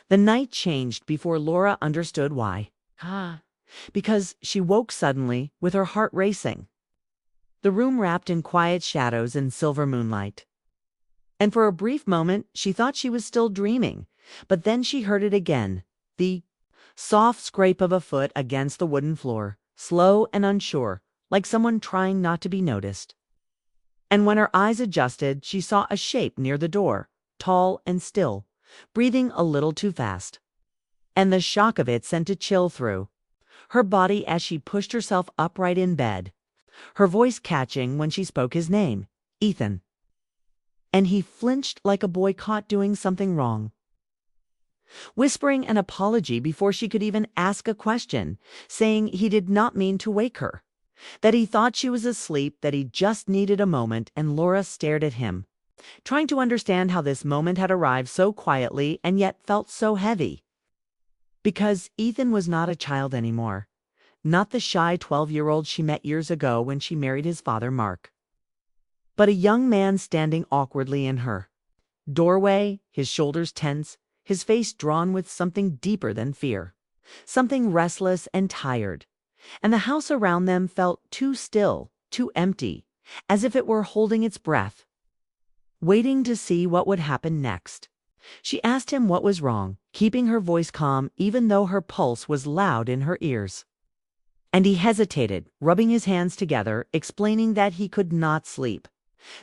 The night changed before Laura understood why. Because she woke suddenly with her heart racing. The room wrapped in quiet shadows and silver moonlight. And for a brief moment, she thought she was still dreaming, but then she heard it again, the soft scrape of a foot against the wooden floor, slow and unsure, like someone trying not to be noticed. And when her eyes adjusted, she saw a shape near the door, tall and still, breathing a little too fast. And the shock of it sent a chill through her body as she pushed herself upright in bed, her voice catching when she spoke his name, Ethan. And he flinched like a boy caught doing something wrong, whispering an apology before she could even ask a question, saying he did not mean to wake her, that he thought she was asleep, that he just needed a moment. And Laura stared at him, trying to understand how this moment had arrived so quietly and yet felt so heavy. Because Ethan was not a child anymore, not the shy 12-year-old she met years ago when she married his father, Mark, but a young man standing awkwardly in her doorway, his shoulders tense, his face drawn with something deeper than fear, something restless and tired. And the house around them felt too still, too empty, as if it were holding its breath, waiting to see what would happen next. She asked him what was wrong, keeping her voice calm even though her pulse was loud in her ears. And he hesitated, rubbing his hands together, explaining that he could not sleep,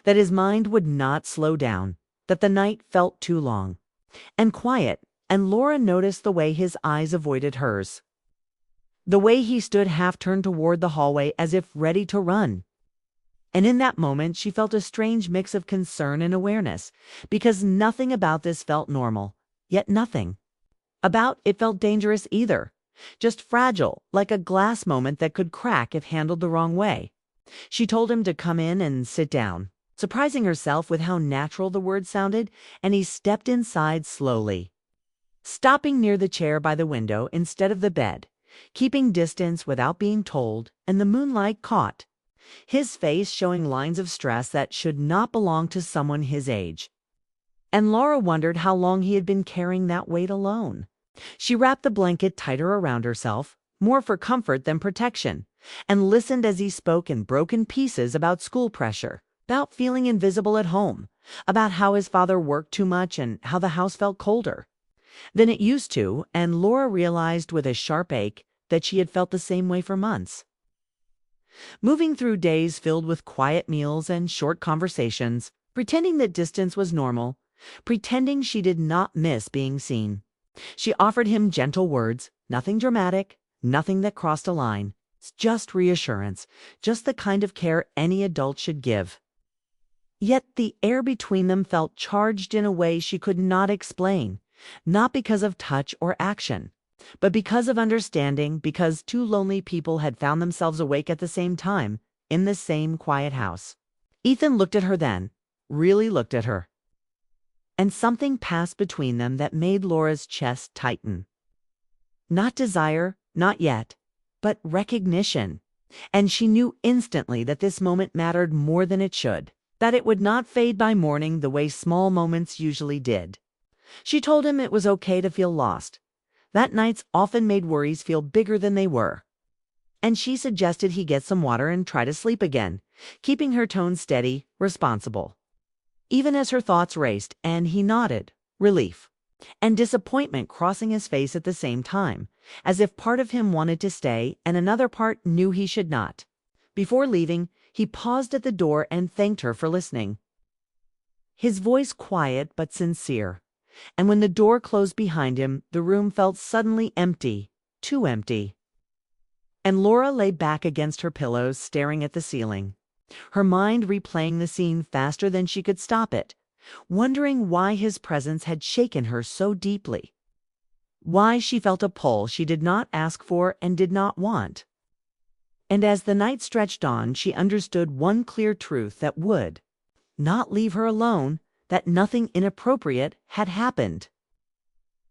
that his mind would not slow down, that the night felt too long and quiet. And Laura noticed the way his eyes avoided hers, the way he stood half turned toward the hallway as if ready to run. And in that moment she felt a strange mix of concern and awareness, because nothing about this felt normal, yet nothing about it felt dangerous either, just fragile, like a glass moment that could crack if handled the wrong way. She told him to come in and sit down, surprising herself with how natural the words sounded, and he stepped inside slowly, stopping near the chair by the window instead of the bed, keeping distance without being told. And the moonlight caught his face, showing lines of stress that should not belong to someone his age. And Laura wondered how long he had been carrying that weight alone. She wrapped the blanket tighter around herself, more for comfort than protection, and listened as he spoke in broken pieces about school pressure, about feeling invisible at home, about how his father worked too much and how the house felt colder than it used to. And Laura realized with a sharp ache that she had felt the same way for months, moving through days filled with quiet meals and short conversations, pretending that distance was normal, pretending she did not miss being seen. She offered him gentle words, nothing dramatic, nothing that crossed a line, just reassurance, just the kind of care any adult should give. Yet the air between them felt charged in a way she could not explain, not because of touch or action, but because of understanding, because two lonely people had found themselves awake at the same time, in the same quiet house. Ethan looked at her then, really looked at her. And something passed between them that made Laura's chest tighten. Not desire, not yet, but recognition. And she knew instantly that this moment mattered more than it should, that it would not fade by morning the way small moments usually did. She told him it was okay to feel lost, that nights often made worries feel bigger than they were. And she suggested he get some water and try to sleep again, keeping her tone steady, responsible, even as her thoughts raced. And he nodded, relief and disappointment crossing his face at the same time, as if part of him wanted to stay and another part knew he should not. Before leaving, he paused at the door and thanked her for listening, his voice quiet but sincere. And when the door closed behind him, the room felt suddenly empty, too empty. And Laura lay back against her pillows, staring at the ceiling, her mind replaying the scene faster than she could stop it, wondering why his presence had shaken her so deeply, why she felt a pull she did not ask for and did not want. And as the night stretched on, she understood one clear truth that would not leave her alone, that nothing inappropriate had happened.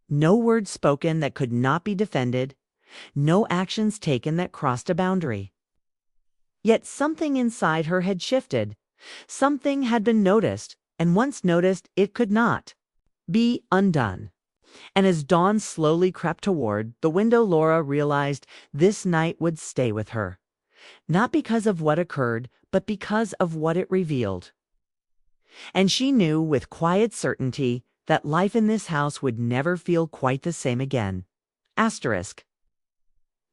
No words spoken that could not be defended, no actions taken that crossed a boundary. Yet something inside her had shifted, something had been noticed, and once noticed it could not be undone. And as dawn slowly crept toward the window, Laura realized this night would stay with her. Not because of what occurred, but because of what it revealed. And she knew with quiet certainty that life in this house would never feel quite the same again. Asterisk.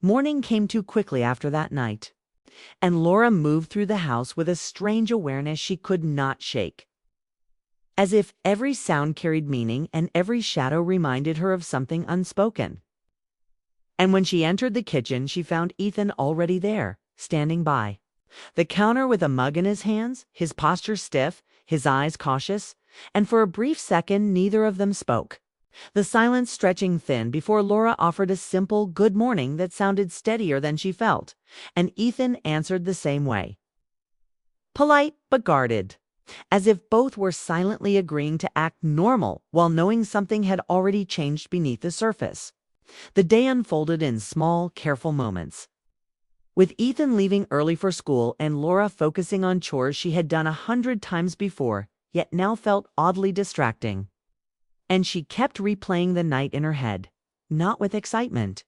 Morning came too quickly after that night, and Laura moved through the house with a strange awareness she could not shake. As if every sound carried meaning and every shadow reminded her of something unspoken. And when she entered the kitchen, she found Ethan already there, standing by the counter with a mug in his hands, his posture stiff, his eyes cautious, and for a brief second neither of them spoke, the silence stretching thin before Laura offered a simple good morning that sounded steadier than she felt, and Ethan answered the same way. Polite but guarded, as if both were silently agreeing to act normal while knowing something had already changed beneath the surface. The day unfolded in small, careful moments. With Ethan leaving early for school and Laura focusing on chores she had done 100 times before, yet now felt oddly distracting. And she kept replaying the night in her head, not with excitement,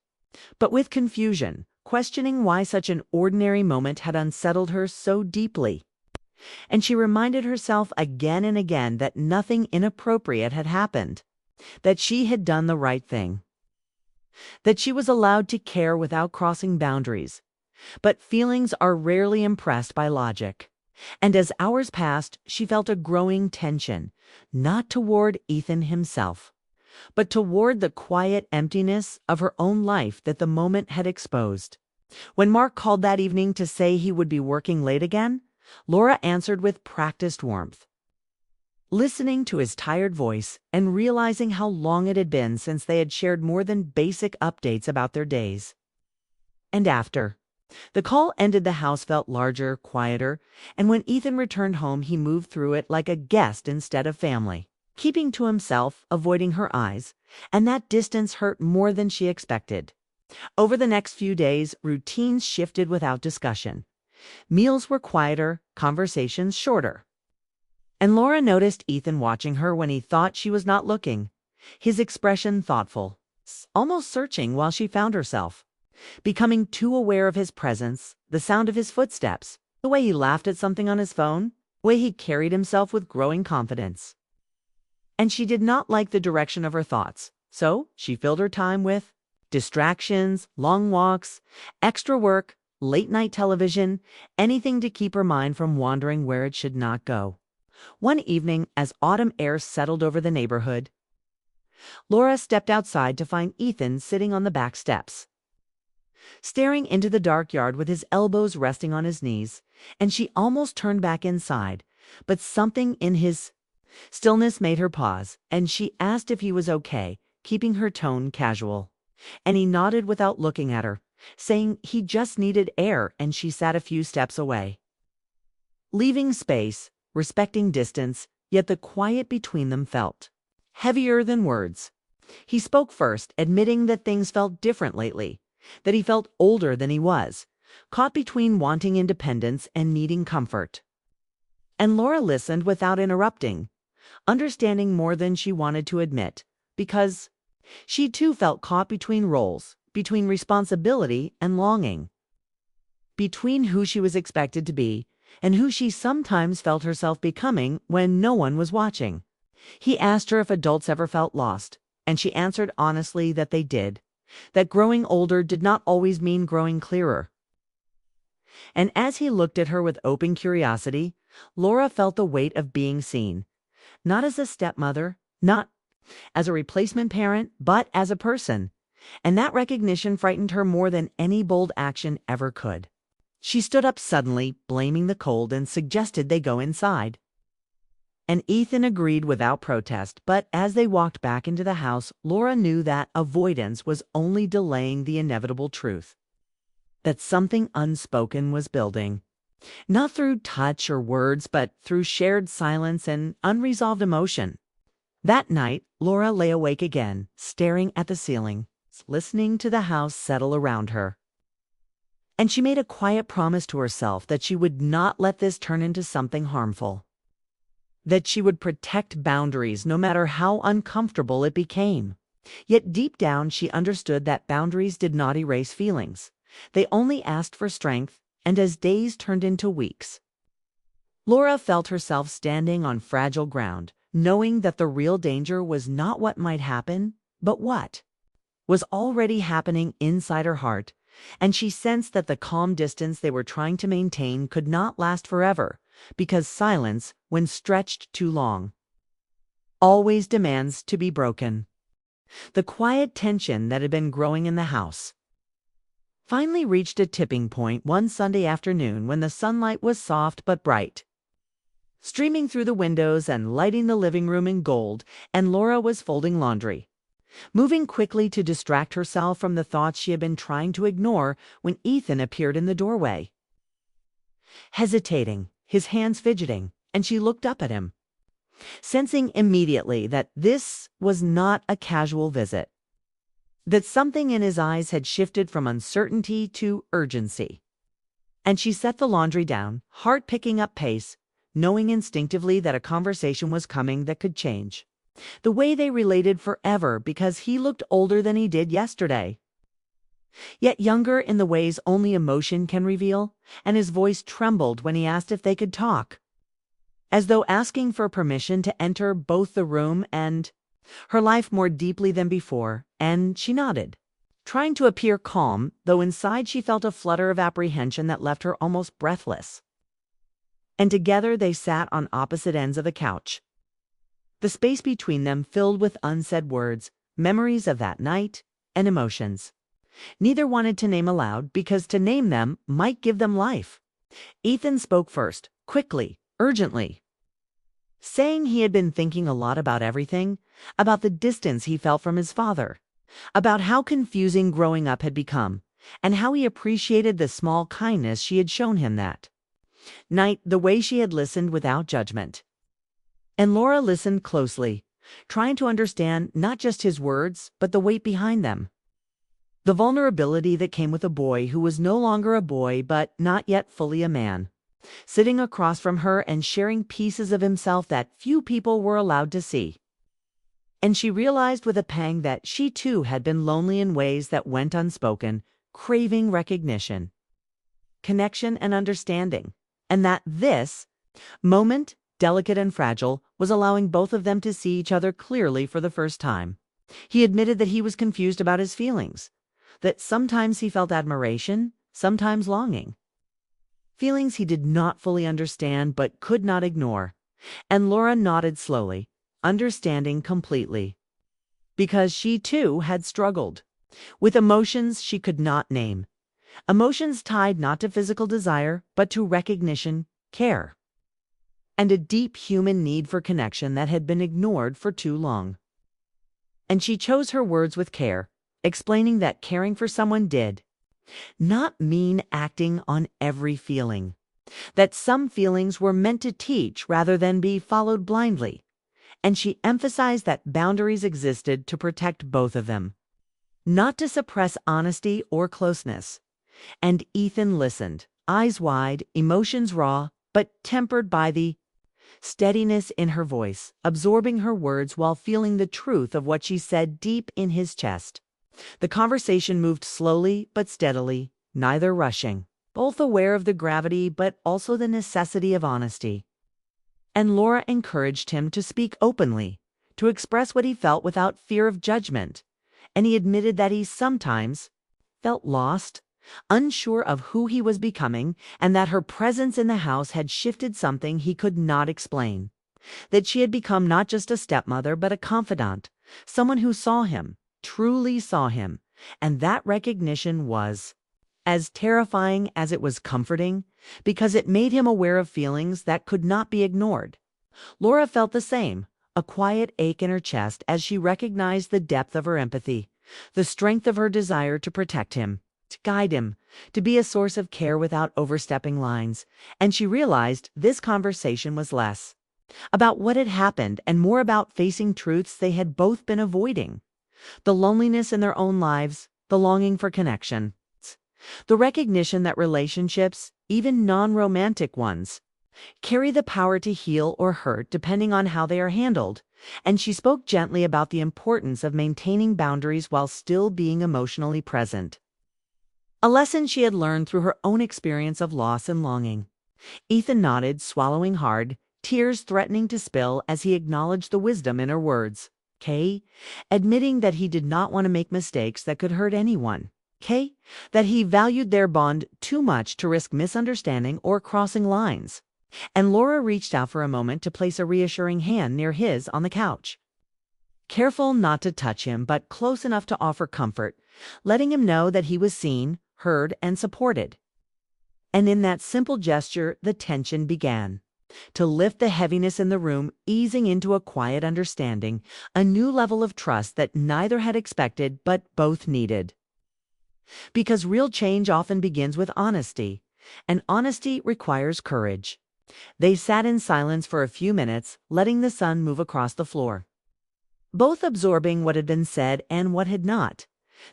but with confusion, questioning why such an ordinary moment had unsettled her so deeply. And she reminded herself again and again that nothing inappropriate had happened, that she had done the right thing, that she was allowed to care without crossing boundaries. But feelings are rarely impressed by logic. And as hours passed, she felt a growing tension, not toward Ethan himself, but toward the quiet emptiness of her own life that the moment had exposed. When Mark called that evening to say he would be working late again, Laura answered with practiced warmth. Listening to his tired voice and realizing how long it had been since they had shared more than basic updates about their days. And after the call ended, the house felt larger, quieter, and when Ethan returned home, he moved through it like a guest instead of family, keeping to himself, avoiding her eyes, and that distance hurt more than she expected. Over the next few days, routines shifted without discussion. Meals were quieter, conversations shorter. And Laura noticed Ethan watching her when he thought she was not looking, his expression thoughtful, almost searching while she found herself. Becoming too aware of his presence, the sound of his footsteps, the way he laughed at something on his phone, the way he carried himself with growing confidence. And she did not like the direction of her thoughts, so she filled her time with distractions, long walks, extra work, late-night television, anything to keep her mind from wandering where it should not go. One evening, as autumn air settled over the neighborhood, Laura stepped outside to find Ethan sitting on the back steps, staring into the dark yard with his elbows resting on his knees, and she almost turned back inside, but something in his stillness made her pause, and she asked if he was okay, keeping her tone casual. And he nodded without looking at her, saying he just needed air, and she sat a few steps away, leaving space, respecting distance, yet the quiet between them felt heavier than words. He spoke first, admitting that things felt different lately, that he felt older than he was, caught between wanting independence and needing comfort. And Laura listened without interrupting, understanding more than she wanted to admit, because she too felt caught between roles, between responsibility and longing, between who she was expected to be and who she sometimes felt herself becoming when no one was watching. He asked her if adults ever felt lost, and she answered honestly that they did, that growing older did not always mean growing clearer. And as he looked at her with open curiosity, Laura felt the weight of being seen, not as a stepmother, not as a replacement parent, but as a person. And that recognition frightened her more than any bold action ever could. She stood up suddenly, blaming the cold, and suggested they go inside. And Ethan agreed without protest, but as they walked back into the house, Laura knew that avoidance was only delaying the inevitable truth, that something unspoken was building, not through touch or words, but through shared silence and unresolved emotion. That night, Laura lay awake again, staring at the ceiling, listening to the house settle around her. And she made a quiet promise to herself that she would not let this turn into something harmful, that she would protect boundaries no matter how uncomfortable it became. Yet deep down she understood that boundaries did not erase feelings. They only asked for strength, and as days turned into weeks, Laura felt herself standing on fragile ground, knowing that the real danger was not what might happen, but what was already happening inside her heart, and she sensed that the calm distance they were trying to maintain could not last forever, because silence, when stretched too long, always demands to be broken. The quiet tension that had been growing in the house finally reached a tipping point one Sunday afternoon when the sunlight was soft but bright, streaming through the windows and lighting the living room in gold, and Laura was folding laundry, moving quickly to distract herself from the thoughts she had been trying to ignore when Ethan appeared in the doorway. Hesitating, his hands fidgeting, and she looked up at him, sensing immediately that this was not a casual visit, that something in his eyes had shifted from uncertainty to urgency. And she set the laundry down, heart picking up pace, knowing instinctively that a conversation was coming that could change the way they related forever, because he looked older than he did yesterday, yet younger in the ways only emotion can reveal, and his voice trembled when he asked if they could talk, as though asking for permission to enter both the room and her life more deeply than before, and she nodded, trying to appear calm, though inside she felt a flutter of apprehension that left her almost breathless. And together they sat on opposite ends of the couch, the space between them filled with unsaid words, memories of that night, and emotions neither wanted to name aloud, because to name them might give them life. Ethan spoke first, quickly, urgently, saying he had been thinking a lot about everything, about the distance he felt from his father, about how confusing growing up had become, and how he appreciated the small kindness she had shown him that night, the way she had listened without judgment. And Laura listened closely, trying to understand not just his words, but the weight behind them. The vulnerability that came with a boy who was no longer a boy, but not yet fully a man, sitting across from her and sharing pieces of himself that few people were allowed to see. And she realized with a pang that she too had been lonely in ways that went unspoken, craving recognition, connection, and understanding, and that this moment, delicate and fragile, was allowing both of them to see each other clearly for the first time. He admitted that he was confused about his feelings, that sometimes he felt admiration, sometimes longing, feelings he did not fully understand but could not ignore. And Laura nodded slowly, understanding completely, because she too had struggled with emotions she could not name, emotions tied not to physical desire but to recognition, care, and a deep human need for connection that had been ignored for too long. And she chose her words with care, explaining that caring for someone did not mean acting on every feeling, that some feelings were meant to teach rather than be followed blindly, and she emphasized that boundaries existed to protect both of them, not to suppress honesty or closeness. And Ethan listened, eyes wide, emotions raw, but tempered by the steadiness in her voice, absorbing her words while feeling the truth of what she said deep in his chest. The conversation moved slowly but steadily, neither rushing, both aware of the gravity but also the necessity of honesty. And Laura encouraged him to speak openly, to express what he felt without fear of judgment, and he admitted that he sometimes felt lost, unsure of who he was becoming, and that her presence in the house had shifted something he could not explain, that she had become not just a stepmother but a confidant, someone who saw him, truly saw him, and that recognition was as terrifying as it was comforting, because it made him aware of feelings that could not be ignored. Laura felt the same, a quiet ache in her chest as she recognized the depth of her empathy, the strength of her desire to protect him, to guide him, to be a source of care without overstepping lines. And she realized this conversation was less about what had happened and more about facing truths they had both been avoiding: the loneliness in their own lives, the longing for connection, the recognition that relationships, even non-romantic ones, carry the power to heal or hurt depending on how they are handled, and she spoke gently about the importance of maintaining boundaries while still being emotionally present. A lesson she had learned through her own experience of loss and longing. Ethan nodded, swallowing hard, tears threatening to spill as he acknowledged the wisdom in her words. Kay, admitting that he did not want to make mistakes that could hurt anyone. Kay, that he valued their bond too much to risk misunderstanding or crossing lines. And Laura reached out for a moment to place a reassuring hand near his on the couch. Careful not to touch him, but close enough to offer comfort, letting him know that he was seen, heard, and supported. And in that simple gesture, the tension began to lift the heaviness in the room, easing into a quiet understanding, a new level of trust that neither had expected but both needed. Because real change often begins with honesty, and honesty requires courage. They sat in silence for a few minutes, letting the sun move across the floor, both absorbing what had been said and what had not,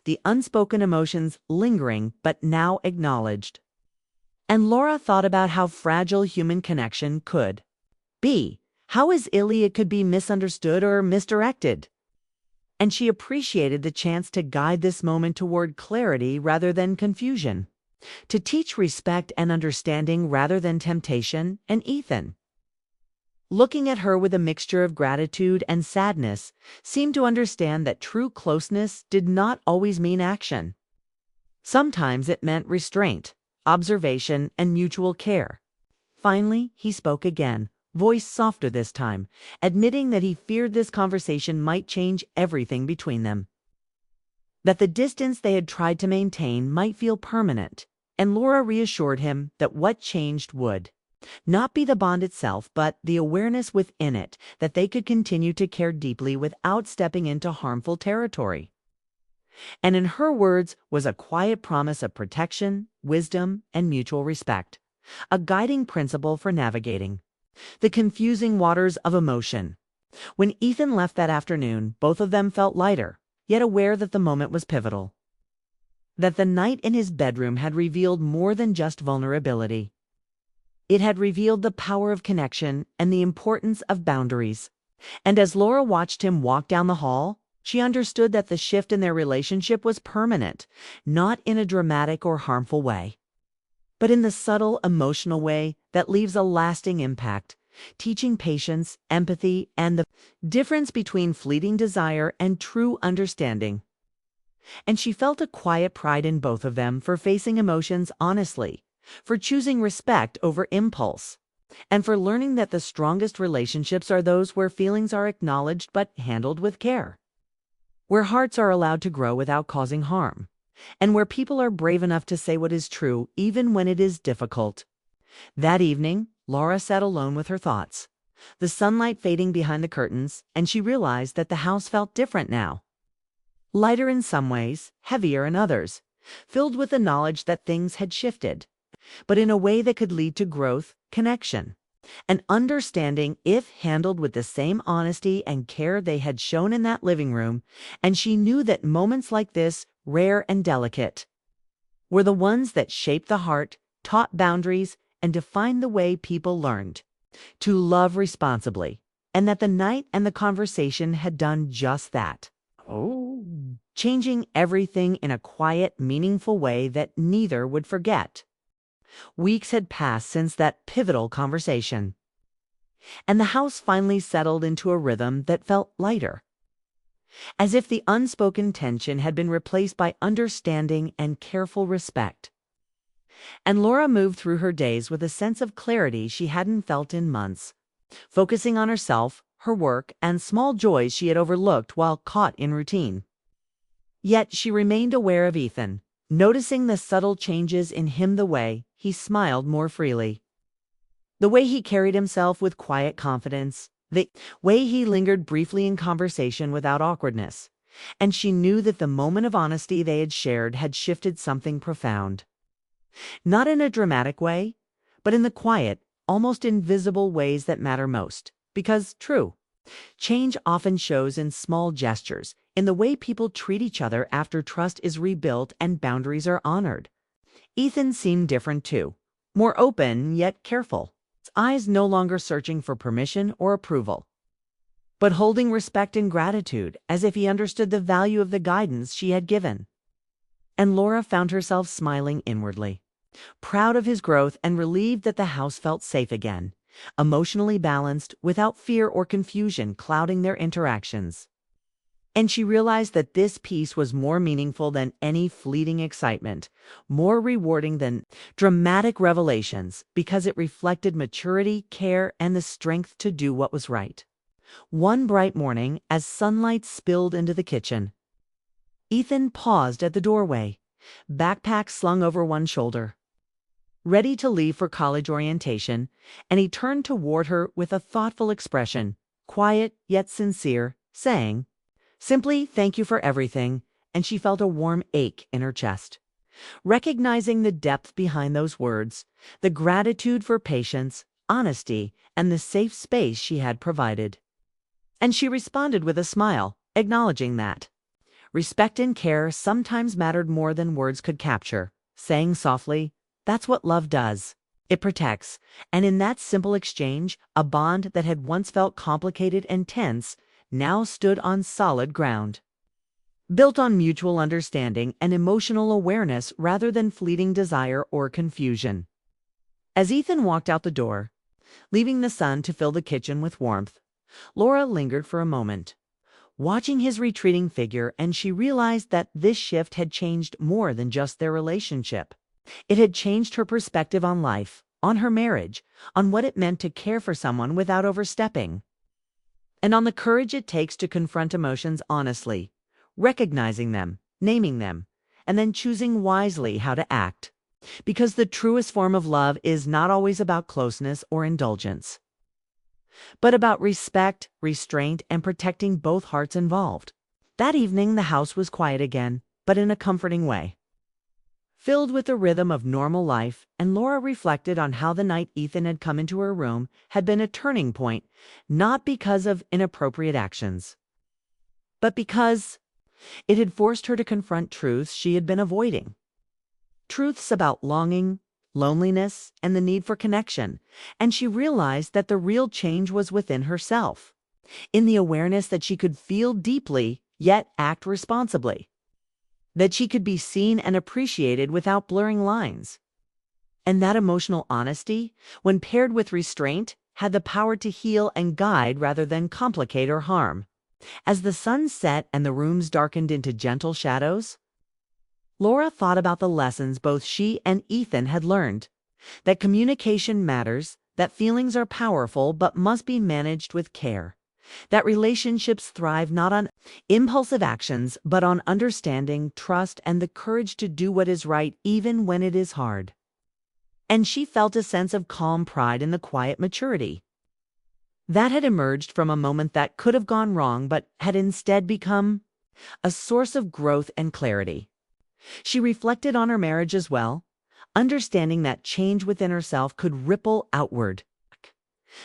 the unspoken emotions lingering but now acknowledged. And Laura thought about how fragile human connection could be, how easily it could be misunderstood or misdirected. And she appreciated the chance to guide this moment toward clarity rather than confusion, to teach respect and understanding rather than temptation. And Ethan, looking at her with a mixture of gratitude and sadness, seemed to understand that true closeness did not always mean action. Sometimes it meant restraint, observation, and mutual care. Finally, he spoke again, voice softer this time, admitting that he feared this conversation might change everything between them. That the distance they had tried to maintain might feel permanent, and Laura reassured him that what changed would not be the bond itself, but the awareness within it that they could continue to care deeply without stepping into harmful territory. And in her words was a quiet promise of protection, wisdom, and mutual respect, a guiding principle for navigating the confusing waters of emotion. When Ethan left that afternoon, both of them felt lighter, yet aware that the moment was pivotal. That the night in his bedroom had revealed more than just vulnerability. It had revealed the power of connection and the importance of boundaries. And as Laura watched him walk down the hall, she understood that the shift in their relationship was permanent, not in a dramatic or harmful way, but in the subtle emotional way that leaves a lasting impact, teaching patience, empathy, and the difference between fleeting desire and true understanding. And she felt a quiet pride in both of them for facing emotions honestly, for choosing respect over impulse, and for learning that the strongest relationships are those where feelings are acknowledged but handled with care, where hearts are allowed to grow without causing harm, and where people are brave enough to say what is true even when it is difficult. That evening, Laura sat alone with her thoughts, the sunlight fading behind the curtains, and she realized that the house felt different now. Lighter in some ways, heavier in others, filled with the knowledge that things had shifted, but in a way that could lead to growth, connection, and understanding if handled with the same honesty and care they had shown in that living room. And she knew that moments like this, rare and delicate, were the ones that shaped the heart, taught boundaries, and defined the way people learned to love responsibly, and that the night and the conversation had done just that. Oh, changing everything in a quiet, meaningful way that neither would forget. Weeks had passed since that pivotal conversation, and the house finally settled into a rhythm that felt lighter, as if the unspoken tension had been replaced by understanding and careful respect. And Laura moved through her days with a sense of clarity she hadn't felt in months, focusing on herself, her work, and small joys she had overlooked while caught in routine. Yet she remained aware of Ethan, noticing the subtle changes in him, the way he smiled more freely, the way he carried himself with quiet confidence, the way he lingered briefly in conversation without awkwardness. And she knew that the moment of honesty they had shared had shifted something profound. Not in a dramatic way, but in the quiet, almost invisible ways that matter most. Because, true, change often shows in small gestures, in the way people treat each other after trust is rebuilt and boundaries are honored. Ethan seemed different too, more open yet careful, his eyes no longer searching for permission or approval, but holding respect and gratitude as if he understood the value of the guidance she had given. And Laura found herself smiling inwardly, proud of his growth and relieved that the house felt safe again, emotionally balanced without fear or confusion clouding their interactions. And she realized that this peace was more meaningful than any fleeting excitement, more rewarding than dramatic revelations, because it reflected maturity, care, and the strength to do what was right. One bright morning, as sunlight spilled into the kitchen, Ethan paused at the doorway, backpack slung over one shoulder, ready to leave for college orientation, and he turned toward her with a thoughtful expression, quiet yet sincere, saying, "Simply thank you for everything," and she felt a warm ache in her chest. Recognizing the depth behind those words, the gratitude for patience, honesty, and the safe space she had provided. And she responded with a smile, acknowledging that respect and care sometimes mattered more than words could capture, saying softly, "That's what love does. It protects." And in that simple exchange, a bond that had once felt complicated and tense now stood on solid ground, built on mutual understanding and emotional awareness rather than fleeting desire or confusion. As Ethan walked out the door, leaving the sun to fill the kitchen with warmth, Laura lingered for a moment, watching his retreating figure, and she realized that this shift had changed more than just their relationship. It had changed her perspective on life, on her marriage, on what it meant to care for someone without overstepping, and on the courage it takes to confront emotions honestly, recognizing them, naming them, and then choosing wisely how to act. Because the truest form of love is not always about closeness or indulgence, but about respect, restraint, and protecting both hearts involved. That evening, the house was quiet again, but in a comforting way, filled with the rhythm of normal life, and Laura reflected on how the night Ethan had come into her room had been a turning point, not because of inappropriate actions, but because it had forced her to confront truths she had been avoiding. Truths about longing, loneliness, and the need for connection, and she realized that the real change was within herself, in the awareness that she could feel deeply, yet act responsibly, that she could be seen and appreciated without blurring lines. And that emotional honesty, when paired with restraint, had the power to heal and guide rather than complicate or harm. As the sun set and the rooms darkened into gentle shadows, Laura thought about the lessons both she and Ethan had learned, that communication matters, that feelings are powerful but must be managed with care, that relationships thrive not on impulsive actions but on understanding, trust, and the courage to do what is right even when it is hard. And she felt a sense of calm pride in the quiet maturity that had emerged from a moment that could have gone wrong but had instead become a source of growth and clarity. She reflected on her marriage as well, understanding that change within herself could ripple outward,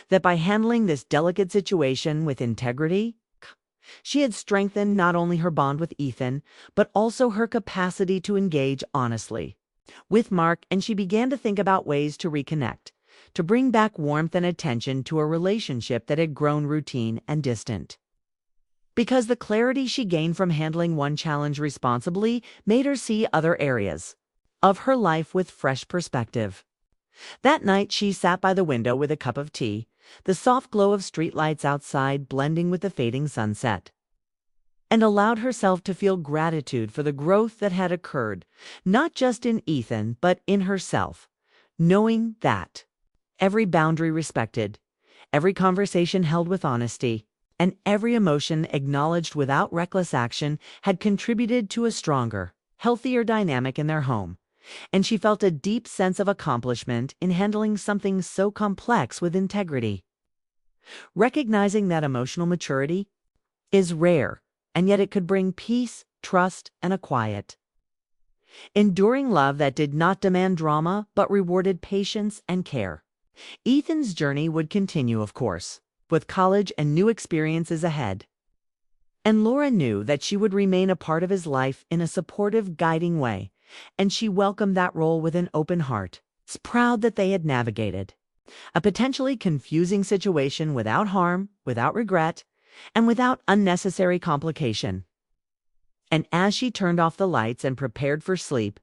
that by handling this delicate situation with integrity, she had strengthened not only her bond with Ethan, but also her capacity to engage honestly with Mark, and she began to think about ways to reconnect, to bring back warmth and attention to a relationship that had grown routine and distant. Because the clarity she gained from handling one challenge responsibly made her see other areas of her life with fresh perspective. That night, she sat by the window with a cup of tea, the soft glow of streetlights outside blending with the fading sunset, and allowed herself to feel gratitude for the growth that had occurred, not just in Ethan, but in herself, knowing that every boundary respected, every conversation held with honesty, and every emotion acknowledged without reckless action had contributed to a stronger, healthier dynamic in their home. And she felt a deep sense of accomplishment in handling something so complex with integrity. Recognizing that emotional maturity is rare, and yet it could bring peace, trust, and a quiet, enduring love that did not demand drama but rewarded patience and care. Ethan's journey would continue, of course, with college and new experiences ahead. And Laura knew that she would remain a part of his life in a supportive, guiding way, and she welcomed that role with an open heart, proud that they had navigated a potentially confusing situation without harm, without regret, and without unnecessary complication. And as she turned off the lights and prepared for sleep,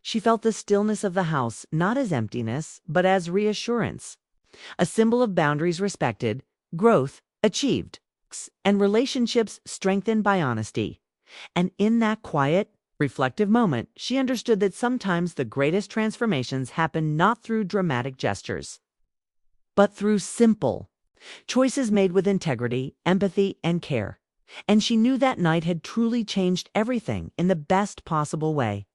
she felt the stillness of the house not as emptiness, but as reassurance, a symbol of boundaries respected, growth achieved, and relationships strengthened by honesty. And in that quiet, reflective moment, she understood that sometimes the greatest transformations happen not through dramatic gestures, but through simple choices made with integrity, empathy, and care. And she knew that night had truly changed everything in the best possible way.